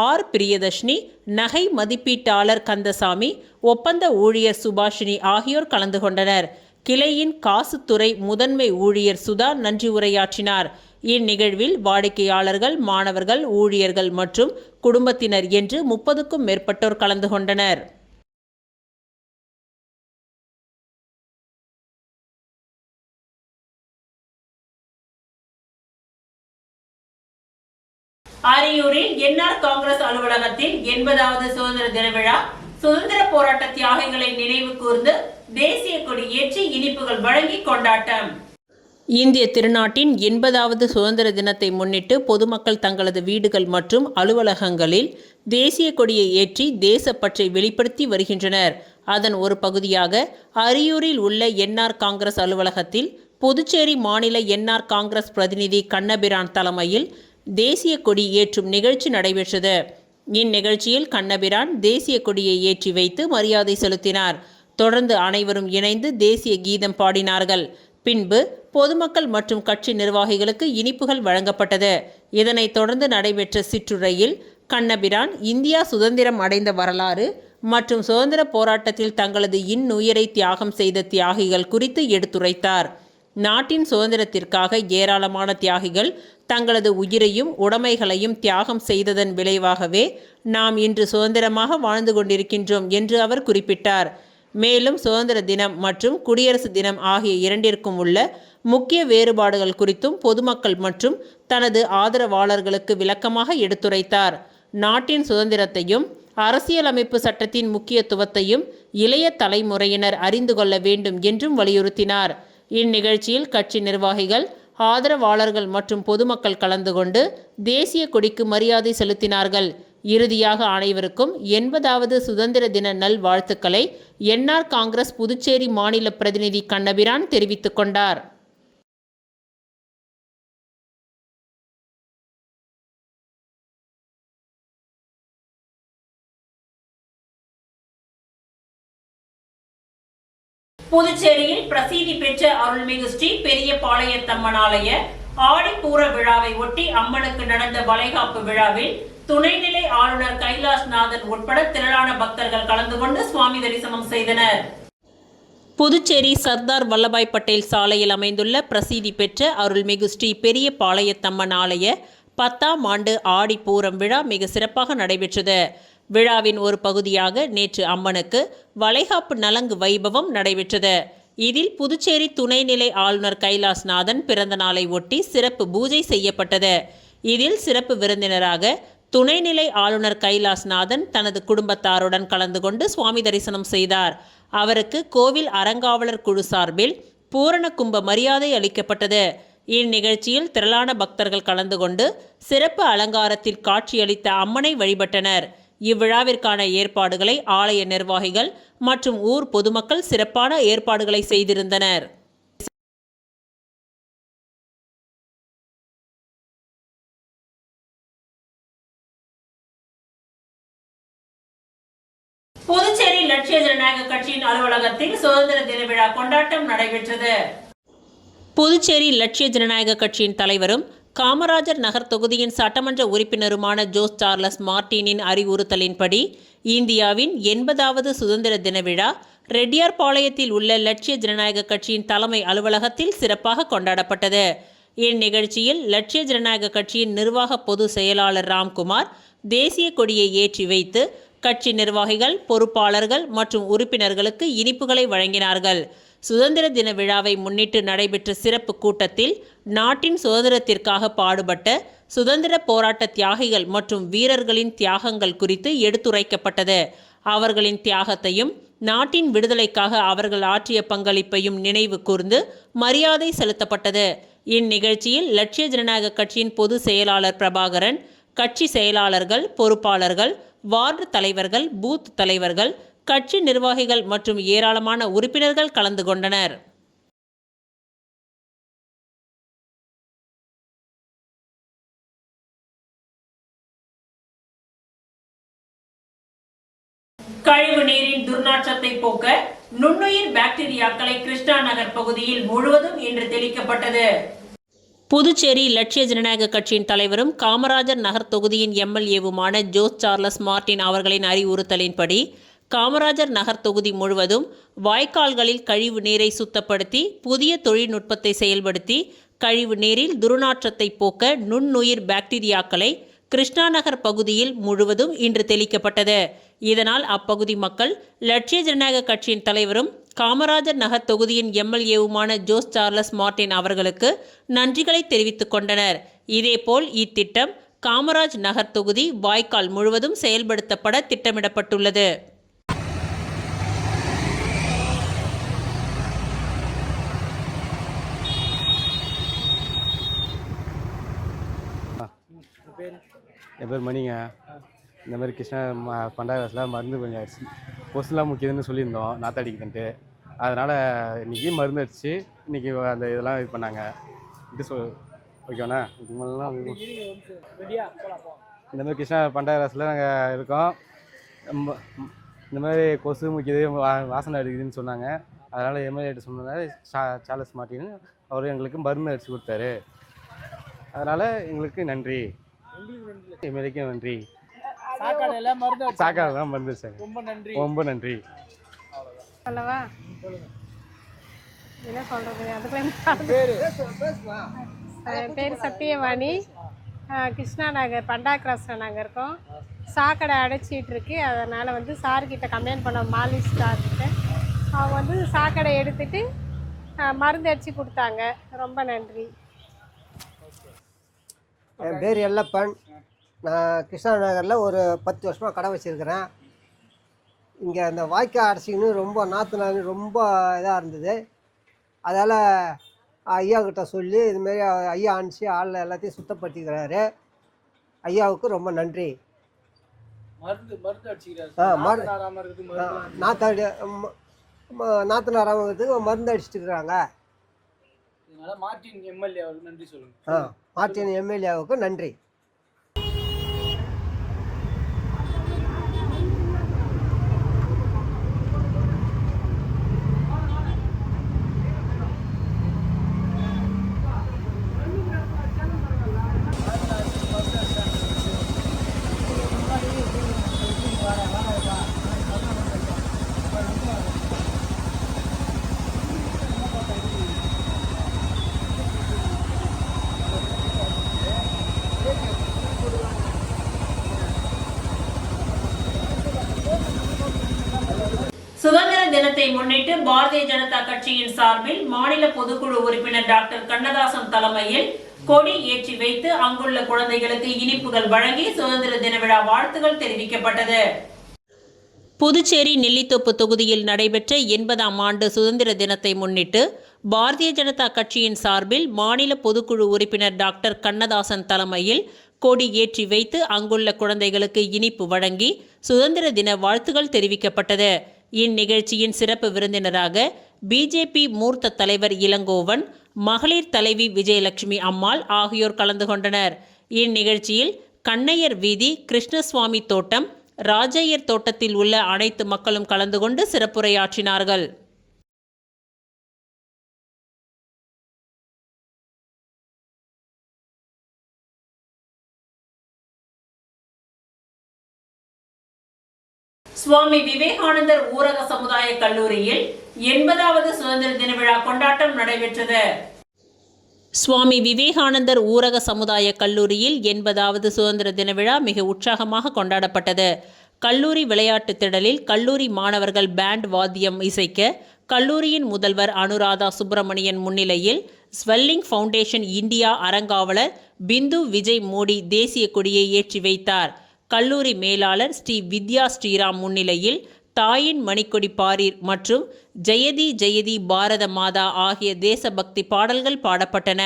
ஆர் பிரியதர்ஷினி, நகை மதிப்பீட்டாளர் கந்தசாமி, ஒப்பந்த ஊழியர் சுபாஷினி ஆகியோர் கலந்து கொண்டனர். கிளையின் காசுத்துறை முதன்மை ஊழியர் சுதா நன்றி உரையாற்றினார். இந்நிகழ்வில் வாடிக்கையாளர்கள், மாணவர்கள், ஊழியர்கள் மற்றும் குடும்பத்தினர் என்று 30க்கும் மேற்பட்டோர் கலந்து கொண்டனர். அரியூரில் என்ஆர் காங்கிரஸ் அலுவலகத்தில் 80வது சுதந்திர தின விழா, சுதந்திர போராட்ட தியாகிகளை நினைவு கூர்ந்து தேசிய கொடி ஏற்றி இனிப்புகள் வழங்கி கொண்டாட்டம். இந்திய திருநாட்டின் 80வது சுதந்திர தினத்தை முன்னிட்டு பொதுமக்கள் தங்களது வீடுகள் மற்றும் அலுவலகங்களில் தேசிய கொடியை ஏற்றி தேசப்பற்றை வெளிப்படுத்தி வருகின்றனர். அதன் ஒரு பகுதியாக அரியூரில் உள்ள என்ஆர் காங்கிரஸ் அலுவலகத்தில் புதுச்சேரி மாநில என்ஆர் காங்கிரஸ் பிரதிநிதி கண்ணபிரான் தலைமையில் தேசிய கொடி ஏற்றும் நிகழ்ச்சி நடைபெற்றது. இந்நிகழ்ச்சியில் கண்ணபிரான் தேசிய கொடியை ஏற்றி வைத்து மரியாதை செலுத்தினார். தொடர்ந்து அனைவரும் இணைந்து தேசிய கீதம் பாடினார்கள். பின்பு பொதுமக்கள் மற்றும் கட்சி நிர்வாகிகளுக்கு இனிப்புகள் வழங்கப்பட்டது. இதனைத் தொடர்ந்து நடைபெற்ற சிற்றுரையில் கண்ணபிரான் இந்தியா சுதந்திரம் அடைந்த வரலாறு மற்றும் சுதந்திர போராட்டத்தில் தங்களது இன்னுயிரை தியாகம் செய்த தியாகிகள் குறித்து எடுத்துரைத்தார். நாட்டின் சுதந்திரத்திற்காக ஏராளமான தியாகிகள் தங்களது உயிரையும் உடைமைகளையும் தியாகம் செய்ததன் விளைவாகவே நாம் இன்று சுதந்திரமாக வாழ்ந்து கொண்டிருக்கின்றோம் என்று அவர் குறிப்பிட்டார். மேலும் சுதந்திர தினம் மற்றும் குடியரசு தினம் ஆகிய இரண்டிற்கும் உள்ள முக்கிய வேறுபாடுகள் குறித்தும் பொதுமக்கள் மற்றும் தனது ஆதரவாளர்களுக்கு விளக்கமாக எடுத்துரைத்தார். நாட்டின் சுதந்திரத்தையும் அரசியலமைப்பு சட்டத்தின் முக்கியத்துவத்தையும் இளைய தலைமுறையினர் அறிந்து கொள்ள வேண்டும் என்றும் வலியுறுத்தினார். இந்நிகழ்ச்சியில் கட்சி நிர்வாகிகள், ஆதரவாளர்கள் மற்றும் பொதுமக்கள் கலந்து கொண்டு தேசிய கொடிக்கு மரியாதை செலுத்தினார்கள். இறுதியாக அனைவருக்கும் 80வது சுதந்திர தின நல் வாழ்த்துக்களை என்ஆர் காங்கிரஸ் புதுச்சேரி மாநில பிரதிநிதி கண்ணபிரான் தெரிவித்துக் கொண்டார். புதுச்சேரியில் பிரசித்தி பெற்ற அருள்மிகு ஸ்ரீ பெரிய பாளையத்தம்மன் ஆலய ஆடிப்பூர விழாவை ஒட்டி அம்மனுக்கு நடந்த வளைகாப்பு விழாவில் துணைநிலை ஆளுநர் கைலாஷ்நாதன் உட்பட திரளான பக்தர்கள் கலந்து கொண்டு சுவாமி தரிசனம் செய்தனர். புதுச்சேரி சர்தார் வல்லபாய் பட்டேல் சாலையில் அமைந்துள்ள பிரசித்தி பெற்ற அருள்மிகு ஸ்ரீ பெரிய பாளையத்தம்மன் ஆலய 10ஆம் ஆண்டு ஆடிப்பூரம் விழா மிக சிறப்பாக நடைபெற்றது. விழாவின் ஒரு பகுதியாக நேற்று அம்மனுக்கு வளைகாப்பு நலங்கு வைபவம் நடைபெற்றது. இதில் புதுச்சேரி துணைநிலை ஆளுநர் கைலாஷ்நாதன் பிறந்த நாளை ஒட்டி சிறப்பு பூஜை செய்யப்பட்டது. இதில் சிறப்பு விருந்தினராக துணைநிலை ஆளுநர் கைலாஷ்நாதன் தனது குடும்பத்தாருடன் கலந்து கொண்டு சுவாமி தரிசனம் செய்தார். அவருக்கு கோவில் அறங்காவலர் குழு சார்பில் பூரண கும்ப மரியாதை அளிக்கப்பட்டது. இந்நிகழ்ச்சியில் திரளான பக்தர்கள் கலந்து கொண்டு சிறப்பு அலங்காரத்தில் காட்சியளித்த அம்மனை வழிபட்டனர். இவ்விழாவிற்கான ஏற்பாடுகளை ஆலய நிர்வாகிகள் மற்றும் ஊர் பொதுமக்கள் சிறப்பான ஏற்பாடுகளை செய்திருந்தனர். புதுச்சேரி லட்சிய ஜனநாயக கட்சியின் அலுவலகத்தில் சுதந்திர தின விழா கொண்டாட்டம் நடைபெற்றது. புதுச்சேரி லட்சிய ஜனநாயக கட்சியின் தலைவரும் காமராஜர் நகர் தொகுதியின் சட்டமன்ற உறுப்பினருமான ஜோஸ் சார்லஸ் மார்டினின் அறிவுறுத்தலின்படி இந்தியாவின் 80வது சுதந்திர தின விழா ரெட்டியார்பாளையத்தில் உள்ள லட்சிய ஜனநாயக கட்சியின் தலைமை அலுவலகத்தில் சிறப்பாக கொண்டாடப்பட்டது. இந்நிகழ்ச்சியில் லட்சிய ஜனநாயக கட்சியின் நிர்வாக பொதுச் செயலாளர் ராம்குமார் தேசிய கொடியை ஏற்றி வைத்து கட்சி நிர்வாகிகள், பொறுப்பாளர்கள் மற்றும் உறுப்பினர்களுக்கு இனிப்புகளை வழங்கினார்கள். சுதந்திர தின விழாவை முன்னிட்டு நடைபெற்ற சிறப்பு கூட்டத்தில் நாட்டின் சுதந்திரத்திற்காக பாடுபட்ட சுதந்திர போராட்ட தியாகிகள் மற்றும் வீரர்களின் தியாகங்கள் குறித்து எடுத்துரைக்கப்பட்டது. அவர்களின் தியாகத்தையும் நாட்டின் விடுதலைக்காக அவர்கள் ஆற்றிய பங்களிப்பையும் நினைவு கூர்ந்து மரியாதை செலுத்தப்பட்டது. இந்நிகழ்ச்சியில் லட்சிய ஜனநாயக கட்சியின் பொதுச் செயலாளர் பிரபாகரன், கட்சி செயலாளர்கள், பொறுப்பாளர்கள், வார்டு தலைவர்கள், பூத் தலைவர்கள், கட்சி நிர்வாகிகள் மற்றும் ஏராளமான உறுப்பினர்கள் கலந்து கொண்டனர். கழிவு நீரின் துர்நாற்றத்தை போக்க நுண்ணுயிர் பாக்டீரியாக்களை கிருஷ்ணா நகர் பகுதியில் முழுவதும் இன்று தெளிக்கப்பட்டது. புதுச்சேரி லட்சிய ஜனநாயக கட்சியின் தலைவரும் காமராஜர் நகர் தொகுதியின் எம்எல்ஏவுமான ஜோஸ் சார்லஸ் மார்டின் அவர்களின் அறிவுறுத்தலின்படி காமராஜர் நகர் தொகுதி முழுவதும் வாய்க்கால்களில் கழிவு நீரை சுத்தப்படுத்தி புதிய தொழில்நுட்பத்தை செயல்படுத்தி கழிவு நீரில் துர்நாற்றத்தை போக்க நுண்ணுயிர் பாக்டீரியாக்களை கிருஷ்ணா நகர் பகுதியில் முழுவதும் இன்று தெளிக்கப்பட்டது. இதனால் அப்பகுதி மக்கள் லட்சிய ஜனநாயக கட்சியின் தலைவரும் காமராஜர் நகர் தொகுதியின் எம்எல்ஏவுமான ஜோஸ் சார்லஸ் மார்டின் அவர்களுக்கு நன்றிகளை தெரிவித்துக் கொண்டனர். இதேபோல் இத்திட்டம் காமராஜ் நகர் தொகுதி வாய்க்கால் முழுவதும் செயல்படுத்தப்பட திட்டமிடப்பட்டுள்ளது. என் பேர் மணிங்க. இந்த மாதிரி கிருஷ்ணா பண்டாயிரத்தில் மருந்து கொஞ்சம் ஆயிடுச்சு. கொசுலாம் முக்கியதுன்னு சொல்லியிருந்தோம் நாத்தாடிக்குதுன்ட்டு. அதனால் இன்றைக்கி மருந்து அடிச்சு இன்றைக்கி அந்த இதெல்லாம் இது பண்ணாங்க. இது ஓகேண்ணா. இதுக்கு மேலாம் இந்த மாதிரி கிருஷ்ணா பண்டாயிரத்தில் நாங்கள் இருக்கோம். இந்த மாதிரி கொசு முக்கியது வாசனை அடிக்குதுன்னு சொன்னாங்க. அதனால் எம்எல்ஏட்டு சொன்னதால் சார்லஸ் மார்டின் அவர் எங்களுக்கு மருந்து அடித்து கொடுத்தாரு. அதனால் எங்களுக்கு நன்றி. எம்எல்ஏக்கு நன்றி. சாக்காடெல்லாம் மருந்து சார். ரொம்ப நன்றி. சொல்லவா? என்ன சொல்றது? என் பேர் சத்தியவாணி. கிருஷ்ணா நகர் பண்டா கிராஸில் நாங்கள் இருக்கோம். சாக்கடை அடைச்சிட்டு இருக்கு. அதனால் வந்து சார்கிட்ட கம்ப்ளைண்ட் பண்ணோம், மாலி ஸ்டார்கிட்ட. அவங்க வந்து சாக்கடை எடுத்துட்டு மருந்து அடித்து கொடுத்தாங்க. ரொம்ப நன்றி. என் பேர் எல்லப்பன். நான் கிருஷ்ணா நகரில் ஒரு 10 வருஷமாக கடை வச்சுருக்கிறேன். இங்கே அந்த வாய்க்கால் அடைச்சிக்கின்னு ரொம்ப நாற்று ரொம்ப இதாக இருந்தது. அதால் ஐயா கிட்ட சொல்லி இதுமாரி ஐயா அனுப்பிச்சி ஆளில் எல்லாத்தையும் சுத்தப்படுத்திக்கிறாரு. ஐயாவுக்கு ரொம்ப நன்றி. நாற்று நாராமத்துக்கு மருந்து அடிச்சுட்டு இருக்கிறாங்க. மார்டின் எம்எல்ஏவுக்கு நன்றி. சுதந்திர தினத்தை முன்னிட்டு பாரதிய ஜனதா கட்சியின் சார்பில் மாநில பொதுக்குழு உறுப்பினர் டாக்டர் கண்ணதாசன் தலைமையில் கொடி ஏற்றி வைத்து அங்குள்ள குழந்தைகளுக்கு இனிப்புகள் வழங்கி சுதந்திர தின விழா வாழ்த்துகள் தெரிவிக்கப்பட்டது. புதுச்சேரி நெல்லித்தோப்பு தொகுதியில் நடைபெற்ற 80ஆம் ஆண்டு சுதந்திர தினத்தை முன்னிட்டு பாரதிய ஜனதா கட்சியின் சார்பில் மாநில பொதுக்குழு உறுப்பினர் டாக்டர் கண்ணதாசன் தலைமையில் கொடி ஏற்றி வைத்து அங்குள்ள குழந்தைகளுக்கு இனிப்பு வழங்கி சுதந்திர தின வாழ்த்துகள் தெரிவிக்கப்பட்டது. இந்நிகழ்ச்சியின் சிறப்பு விருந்தினராக பிஜேபி மூர்த்த தலைவர் இளங்கோவன், மகளிர் தலைவி விஜயலட்சுமி அம்மாள் ஆகியோர் கலந்து கொண்டனர். இந்நிகழ்ச்சியில் கண்ணையர் வீதி, கிருஷ்ணசுவாமி தோட்டம், ராஜையர் தோட்டத்தில் உள்ள அனைத்து மக்களும் கலந்து கொண்டு சிறப்புரையாற்றினார்கள். சுவாமி விவேகானந்தர் ஊரக சமுதாய கல்லூரியில் 80வது சுதந்திர தின விழா கொண்டாட்டம் நடைபெற்றது. சுவாமி விவேகானந்தர் ஊரக சமுதாய கல்லூரியில் 80வது சுதந்திர தின விழா மிக உற்சாகமாக கொண்டாடப்பட்டது. கல்லூரி விளையாட்டு திடலில் கல்லூரி மாணவர்கள் பேண்ட் வாத்தியம் இசைக்க கல்லூரியின் முதல்வர் அனுராதா சுப்பிரமணியன் முன்னிலையில் ஸ்வெல்லிங் ஃபவுண்டேஷன் இந்தியா அறங்காவலர் பிந்து விஜய் மோடி தேசிய கொடியை ஏற்றி வைத்தார். கல்லூரி மேலாளர் ஸ்ரீ வித்யா ஸ்ரீராம் முன்னிலையில் தாயின் மணிக்கொடி பாரீர் மற்றும் ஜெயதி ஜெயதி பாரத மாதா ஆகிய தேசபக்தி பாடல்கள் பாடப்பட்டன.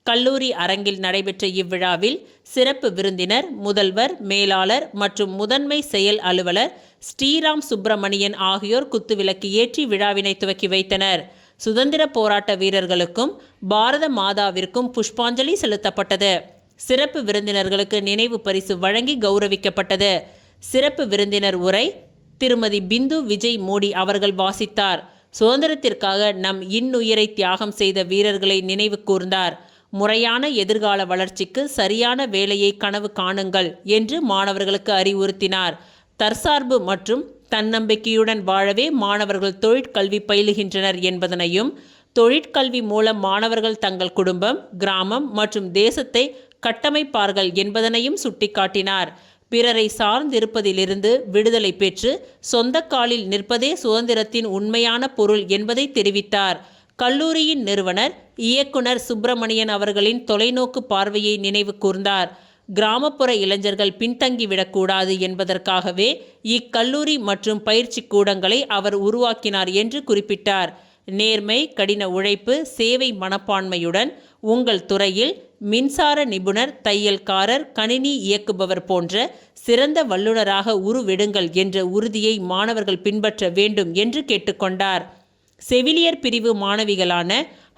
கல்லூரி அரங்கில் நடைபெற்ற இவ்விழாவில் சிறப்பு விருந்தினர் முதல்வர், மேலாளர் மற்றும் முதன்மை செயல் அலுவலர் ஸ்ரீராம் சுப்பிரமணியன் ஆகியோர் குத்துவிளக்கு ஏற்றி விழாவினை துவக்கி வைத்தனர். சுதந்திர போராட்ட வீரர்களுக்கும் பாரத மாதாவிற்கும் புஷ்பாஞ்சலி செலுத்தப்பட்டது. சிறப்பு விருந்தினர்களுக்கு நினைவு பரிசு வழங்கி கௌரவிக்கப்பட்டது. சிறப்பு விருந்தினர் உரை திருமதி பிந்து விஜய் மோடி அவர்கள் வாசித்தார். சுதந்திரத்திற்காக நம் இன்னுயிரை தியாகம் செய்த வீரர்களை நினைவு கூர்ந்தார். முறையான எதிர்கால வளர்ச்சிக்கு சரியான வேலையை கனவு காணுங்கள் என்று மாணவர்களுக்கு அறிவுறுத்தினார். தற்சார்பு மற்றும் தன்னம்பிக்கையுடன் வாழவே மாணவர்கள் தொழிற்கல்வி பயிலுகின்றனர் என்பதனையும், தொழிற்கல்வி மூலம் மாணவர்கள் தங்கள் குடும்பம், கிராமம் மற்றும் தேசத்தை கட்டமைப்பார்கள் என்பதனையும் சுட்டிக்காட்டினார். பிறரை சார்ந்திருப்பதிலிருந்து விடுதலை பெற்று சொந்த காலில் நிற்பதே சுதந்திரத்தின் உண்மையான பொருள் என்பதை தெரிவித்தார். கல்லூரியின் நிறுவனர் இயக்குனர் சுப்பிரமணியன் அவர்களின் தொலைநோக்கு பார்வையை நினைவு கூர்ந்தார். கிராமப்புற இளைஞர்கள் பின்தங்கிவிடக்கூடாது என்பதற்காகவே இக்கல்லூரி மற்றும் பயிற்சி கூடங்களை அவர் உருவாக்கினார் என்று குறிப்பிட்டார். நேர்மை, கடின உழைப்பு, சேவை மனப்பான்மையுடன் உங்கள் துறையில் மின்சார நிபுணர், தையல்காரர், கணினி இயக்குபவர் போன்ற சிறந்த வல்லுநராக உருவெடுங்கள் என்ற உறுதியை மாணவர்கள் பின்பற்ற வேண்டும் என்று கேட்டுக்கொண்டார். செவிலியர் பிரிவு மாணவிகளான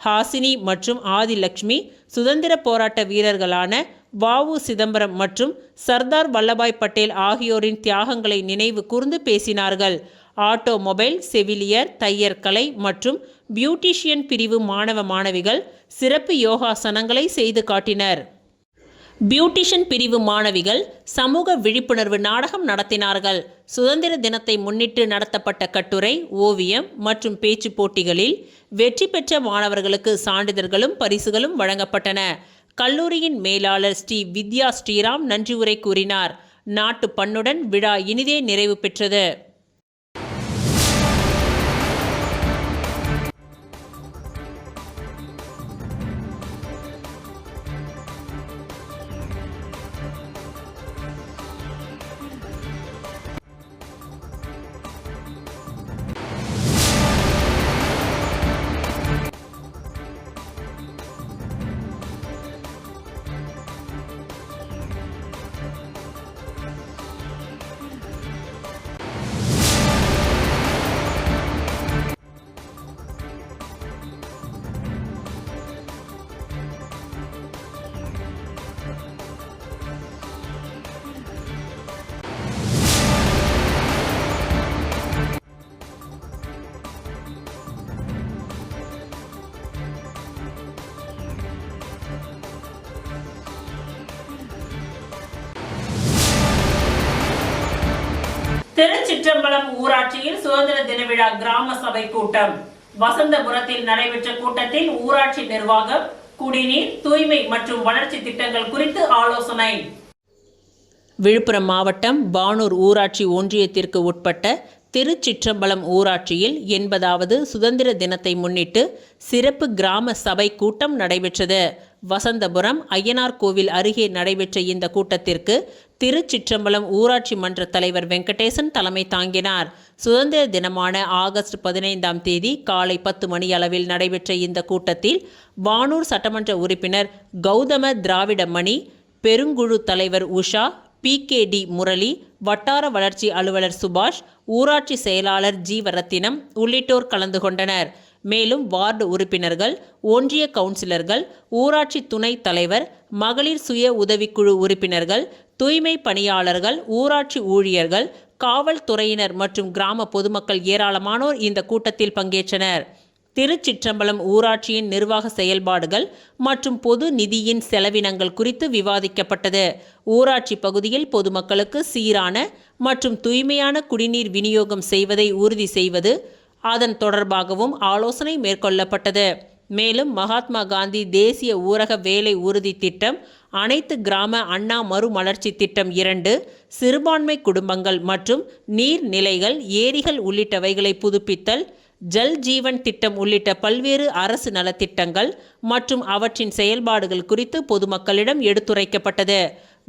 ஹாசினி மற்றும் ஆதிலட்சுமி, சுதந்திர போராட்ட வீரர்களான வ.உ. சிதம்பரம் மற்றும் சர்தார் வல்லபாய் பட்டேல் ஆகியோரின் தியாகங்களை நினைவு கூர்ந்து பேசினார்கள். ஆட்டோமொபைல், செவிலியர், தையற்கலை மற்றும் பியூட்டிஷியன் பிரிவு மாணவ மாணவிகள் சிறப்பு யோகாசனங்களை செய்து காட்டினர். பியூட்டிஷியன் பிரிவு மாணவிகள் சமூக விழிப்புணர்வு நாடகம் நடத்தினார்கள். சுதந்திர தினத்தை முன்னிட்டு நடத்தப்பட்ட கட்டுரை, ஓவியம் மற்றும் பேச்சு போட்டிகளில் வெற்றி பெற்ற மாணவர்களுக்கு சான்றிதழ்களும் பரிசுகளும் வழங்கப்பட்டன. கல்லூரியின் மேலாளர் ஸ்ரீ வித்யா ஸ்ரீராம் நன்றி உரை கூறினார். நாட்டு பண்ணுடன் விழா இனிதே நிறைவு பெற்றது. திருச்சிற்றம்பலம் ஊராட்சியில் சுதந்திர தின விழா கிராம சபை கூட்டம். வசந்தபுரத்தில் நடைபெற்ற கூட்டத்தில் ஊராட்சி நிர்வாகம், குடிநீர், தூய்மை மற்றும் வளர்ச்சி திட்டங்கள் குறித்து ஆலோசனை. விழுப்புரம் மாவட்டம் பானூர் ஊராட்சி ஒன்றியத்திற்கு உட்பட்ட திருச்சிற்றம்பலம் ஊராட்சியில் 80வது சுதந்திர தினத்தை முன்னிட்டு சிறப்பு கிராம சபை கூட்டம் நடைபெற்றது. வசந்தபுரம் ஐயனார் கோவில் அருகே நடைபெற்ற இந்த கூட்டத்திற்கு திருச்சிற்றம்பலம் ஊராட்சி மன்ற தலைவர் வெங்கடேசன் தலைமை தாங்கினார். சுதந்திர தினமான ஆகஸ்ட் 15ஆம் தேதி காலை 10 மணி அளவில் நடைபெற்ற இந்த கூட்டத்தில் வானூர் சட்டமன்ற உறுப்பினர் கௌதம திராவிடமணி, பெருங்குழு தலைவர் உஷா, PKD முரளி, வட்டார வளர்ச்சி அலுவலர் சுபாஷ், ஊராட்சி செயலாளர் ஜீவரத்தினம் உள்ளிட்டோர் கலந்து கொண்டனர். மேலும் வார்டு உறுப்பினர்கள், ஒன்றிய கவுன்சிலர்கள், ஊராட்சி துணைத் தலைவர், மகளிர் சுய உதவிக்குழு உறுப்பினர்கள், தூய்மை பணியாளர்கள், ஊராட்சி ஊழியர்கள், காவல்துறையினர் மற்றும் கிராம பொதுமக்கள் ஏராளமானோர் இந்த கூட்டத்தில் பங்கேற்றனர். திருச்சிற்றம்பலம் ஊராட்சியின் நிர்வாக செயல்பாடுகள் மற்றும் பொது நிதியின் செலவினங்கள் குறித்து விவாதிக்கப்பட்டது. ஊராட்சி பகுதியில் பொதுமக்களுக்கு சீரான மற்றும் தூய்மையான குடிநீர் விநியோகம் செய்வதை உறுதி செய்வது, அதன் தொடர்பாகவும் ஆலோசனை மேற்கொள்ளப்பட்டது. மேலும் மகாத்மா காந்தி தேசிய ஊரக வேலை உறுதி திட்டம், அனைத்து கிராம அண்ணா மறுமலர்ச்சி திட்டம் 2, சிறுபான்மை குடும்பங்கள் மற்றும் நீர்நிலைகள், ஏரிகள் உள்ளிட்டவைகளை புதுப்பித்தல், ஜல் ஜீவன் திட்டம் உள்ளிட்ட பல்வேறு அரசு நலத்திட்டங்கள் மற்றும் அவற்றின் செயல்பாடுகள் குறித்து பொதுமக்களிடம் எடுத்துரைக்கப்பட்டது.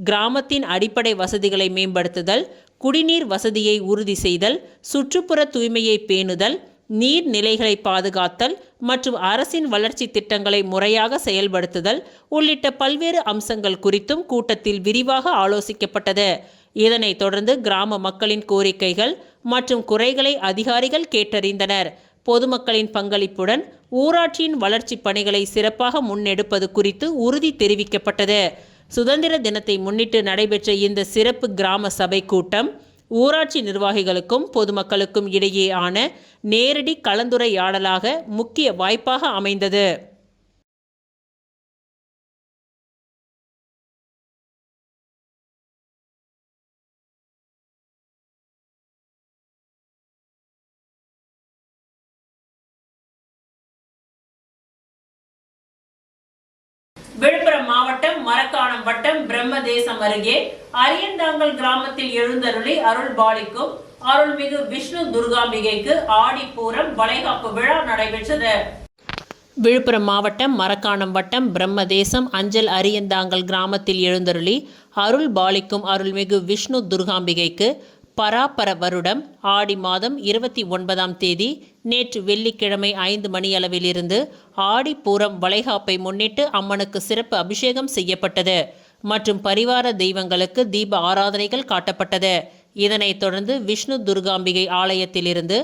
கிராமத்தின் அடிப்படை வசதிகளை மேம்படுத்துதல், குடிநீர் வசதியை உறுதி செய்தல், சுற்றுப்புற தூய்மையை பேணுதல், நீர்நிலைகளை பாதுகாத்தல் மற்றும் அரசின் வளர்ச்சி திட்டங்களை முறையாக செயல்படுத்துதல் உள்ளிட்ட பல்வேறு அம்சங்கள் குறித்தும் கூட்டத்தில் விரிவாக ஆலோசிக்கப்பட்டது. இதனைத் தொடர்ந்து கிராம மக்களின் கோரிக்கைகள் மற்றும் குறைகளை அதிகாரிகள் கேட்டறிந்தனர். பொதுமக்களின் பங்களிப்புடன் ஊராட்சியின் வளர்ச்சி பணிகளை சிறப்பாக முன்னெடுப்பது குறித்து உறுதி தெரிவிக்கப்பட்டது. சுதந்திர தினத்தை முன்னிட்டு நடைபெற்ற இந்த சிறப்பு கிராம சபை கூட்டம் ஊராட்சி நிர்வாகிகளுக்கும் பொதுமக்களுக்கும் இடையேயான நேரடி கலந்துரையாடலாக முக்கிய வாய்ப்பாக அமைந்தது. விழுப்புரம் மாவட்டம் மரக்காணம் வட்டம் பிரம்மதேசம் அருகே அரியந்தாங்கல் கிராமத்தில் எழுந்தருளி அருள் பாலிக்கும் அருள்மிகு விஷ்ணு துர்காம்பிகைக்கு ஆடிப்பூரம் வளைகாப்பு விழா நடைபெற்றது. விழுப்புரம் மாவட்டம் மரக்காணம் வட்டம் பிரம்மதேசம் அஞ்சல் அரியந்தாங்கல் கிராமத்தில் எழுந்தருளி அருள் பாலிக்கும் அருள்மிகு விஷ்ணு துர்காம்பிகைக்கு பராபர வருடம் ஆடி மாதம் 29ஆம் தேதி நேற்று வெள்ளிக்கிழமை 5 மணியளவிலிருந்து ஆடிப்பூரம் வளைகாப்பை முன்னிட்டு அம்மனுக்கு சிறப்பு அபிஷேகம் செய்யப்பட்டது மற்றும் பரிவார தெய்வங்களுக்கு தீப ஆராதனைகள் காட்டப்பட்டது. இதனைத் தொடர்ந்து விஷ்ணு துர்காம்பிகை ஆலயத்திலிருந்து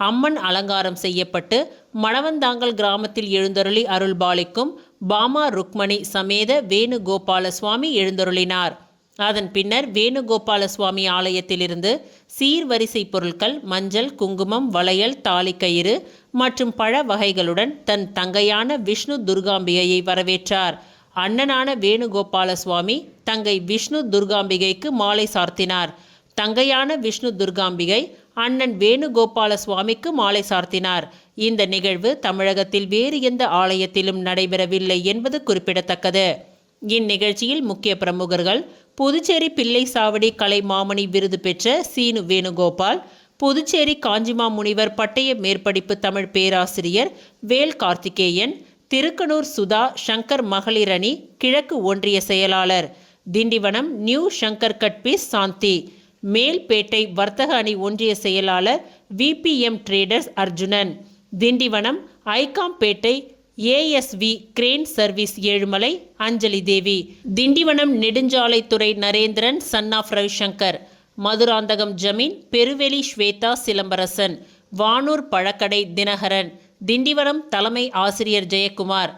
அம்மன் அலங்காரம் செய்யப்பட்டு மணவந்தாங்கல் கிராமத்தில் எழுந்தருளி அருள் பாலிக்கும் பாமா ருக்மணி சமேத வேணுகோபால சுவாமி எழுந்தருளினார். அதன் பின்னர் வேணுகோபால சுவாமி ஆலயத்திலிருந்து சீர்வரிசை பொருட்கள், மஞ்சள், குங்குமம், வளையல், தாலிக்கயிறு மற்றும் பழ வகைகளுடன் தன் தங்கையான விஷ்ணு துர்காம்பிகையை வரவேற்றார். அண்ணனான வேணுகோபால சுவாமி தங்கை விஷ்ணு துர்காம்பிகைக்கு மாலை சார்த்தினார். தங்கையான விஷ்ணு துர்காம்பிகை அண்ணன் வேணுகோபால சுவாமிக்கு மாலை சார்த்தினார். இந்த நிகழ்வு தமிழகத்தில் வேறு எந்த ஆலயத்திலும் நடைபெறவில்லை என்பது குறிப்பிடத்தக்கது. இந்நிகழ்ச்சியில் முக்கிய பிரமுகர்கள் புதுச்சேரி பிள்ளைசாவடி கலை மாமணி விருது பெற்ற சீனு வேணுகோபால், புதுச்சேரி காஞ்சிமா முனிவர் பட்டய மேற்படிப்பு தமிழ் பேராசிரியர் வேல் கார்த்திகேயன், திருக்கனூர் சுதா சங்கர் மகளிர் அணி கிழக்கு ஒன்றிய செயலாளர், திண்டிவனம் நியூ சங்கர் கட்பீஸ் சாந்தி, மேல்பேட்டை வர்த்தக அணி ஒன்றிய செயலாளர் VPM traders Arjunan, Tindivanam Aigampettai ASV crane service Ezhumalai Anjali Devi, Tindivanam நெடுஞ்சாலைத்துறை நரேந்திரன் சன் ஆஃப் ரவிசங்கர், மதுராந்தகம் ஜமீன் பெருவெளி ஸ்வேதா சிலம்பரசன், வானூர் பழக்கடை தினகரன், திண்டிவனம் தலைமை ஆசிரியர் ஜெயக்குமார்,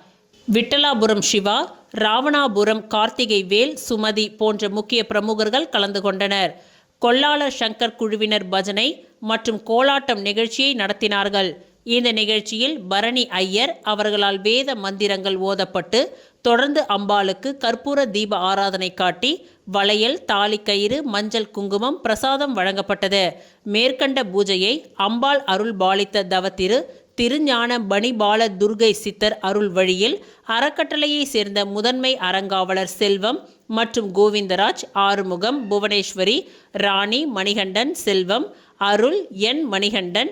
விட்டலாபுரம் சிவா, ராவணாபுரம் கார்த்திகை வேல், சுமதி போன்ற முக்கிய பிரமுகர்கள் கலந்து கொண்டனர். கொல்லாளர் சங்கர் குழுவினர் பஜனை மற்றும் கோலாட்டம் நிகழ்ச்சியை நடத்தினார்கள். இந்த நிகழ்ச்சியில் பரணி ஐயர் அவர்களால் வேத மந்திரங்கள் ஓதப்பட்டு தொடர்ந்து அம்பாளுக்கு கற்பூர தீப ஆராதனை காட்டி வளையல், தாலிக்கயிறு, மஞ்சள், குங்குமம் பிரசாதம் வழங்கப்பட்டது. மேற்கண்ட பூஜையை அம்பாள் அருள் பாலித்த தவத்திரு திருஞான பணிபால துர்கை சித்தர் அருள் வழியில் அறக்கட்டளையை சேர்ந்த முதன்மை அறங்காவலர் செல்வம் மற்றும் கோவிந்தராஜ், ஆறுமுகம், புவனேஸ்வரி, ராணி, மணிகண்டன், செல்வம், அருள், என் மணிகண்டன்,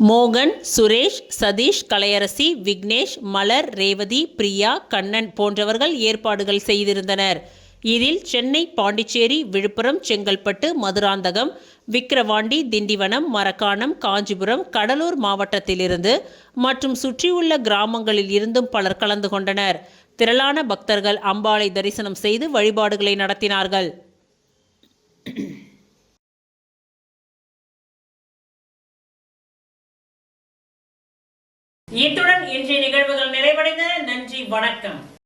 மோகன், சுரேஷ், சதீஷ், கலையரசி, விக்னேஷ், மலர், ரேவதி, பிரியா, கண்ணன் போன்றவர்கள் ஏற்பாடுகள் செய்திருந்தனர். இதில் சென்னை, பாண்டிச்சேரி, விழுப்புரம், செங்கல்பட்டு, மதுராந்தகம், விக்கிரவாண்டி, திண்டிவனம், மரக்காணம், காஞ்சிபுரம், கடலூர் மாவட்டத்திலிருந்து மற்றும் சுற்றியுள்ள கிராமங்களில் இருந்தும் பலர் கலந்து கொண்டனர். திரளான பக்தர்கள் அம்பாளை தரிசனம் செய்து வழிபாடுகளை நடத்தினார்கள். இத்துடன் இன்றைய நிகழ்வுகள் நிறைவடைந்தன. நன்றி, வணக்கம்.